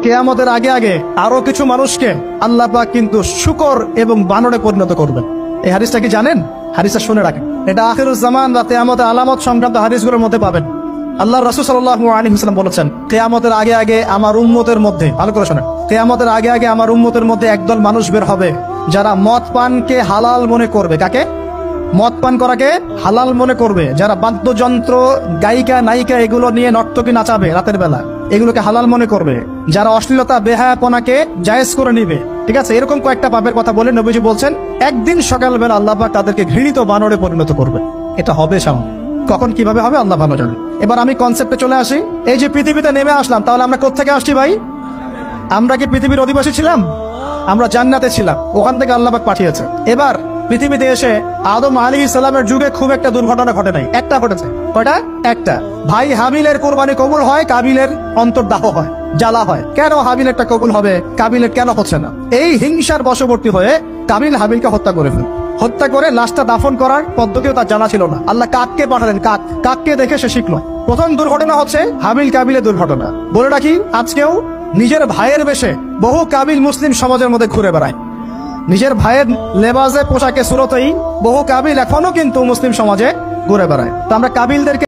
কিয়ামতের আগে আগে আরো কিছু মানুষকে আল্লাহ পাক কিন্তু শূকর এবং বানরে পরিণত করবেন। এই হাদিসটা কি জানেন? হাদিসটা শুনে রাখেন, এটা আখিরুজ জামান বা কিয়ামতের আলামত সংক্রান্ত হাদিসগুলোর মধ্যে পাবেন। আল্লাহর রাসূল সাল্লাল্লাহু আলাইহি ওয়াসাল্লাম বলেছেন, কিয়ামতের আগে আগে আমার উম্মতের মধ্যে, ভালো করে শোনেন, কিয়ামতের আগে আগে আমার উম্মতের মধ্যে একদল মানুষ বের হবে যারা মদ পানকে হালাল মনে করবে। কাকে? মদ পান করাকে হালাল মনে করবে। যারা বাদ্যযন্ত্র, গায়িকা, নায়িকা এগুলো নিয়ে নর্তকী নাচাবে রাতের বেলা, এগুলোকে হালাল মনে করবে। যারা অশ্লীলতা, বেহায়াপনাকে জায়েজ করে নিবে, ঠিক আছে, এরকম কয়েকটা পাপের কথা বলে নবীজি বলছেন একদিন সকালবেলা আল্লাহ পাক তাদেরকে ঘৃণিত বানরে পরিণত করবে। এটা হবে সামনে, কখন কিভাবে হবে আল্লাহ ভালো জানেন। এবার আমি কনসেপ্টে চলে আসি। এই যে পৃথিবীতে নেমে আসলাম, তাহলে আমরা কোত্থেকে আসছি ভাই? আমরা কি পৃথিবীর অধিবাসী ছিলাম? আমরা জান্নাতে ছিলাম, ওখান থেকে আল্লাহ পাক পাঠিয়েছে। এবার পৃথিবীতে এসে আদম আলাইহিস সালামের যুগে খুব একটা দুর্ঘটনা ঘটে নাই, একটা ঘটেছে। কয়টা? একটা। ভাই হাবিলের কোরবানি কবুল হয়, কাবিলের অন্তর্দাহ হয়, জ্বালা হয়। কেন হাবিলেরটা কবুল হবে, কাবিলের কেন হচ্ছে না? এই হিংসার বশবর্তী হয়ে কাবিল হাবিলকে হত্যা করে ফেলে। হত্যা করে লাশটা দাফন করার পদ্ধতিও তার জানা ছিল না। আল্লাহ কাককে পাঠালেন, কাককে দেখে সে শিখলো। প্রথম দুর্ঘটনা হচ্ছে হাবিল কাবিলের দুর্ঘটনা। বলে রাখি, আজকেও নিজের ভাইয়ের বেশে বহু কাবিল মুসলিম সমাজের মধ্যে ঘুরে বেড়ায়। নিজের ভাইয়ের লেবাসে, পোশাকে, সুরতেই বহু কাবিল এখনো কিন্তু মুসলিম সমাজে ঘুরে বেড়ায়। তো আমরা কাবিলদেরকে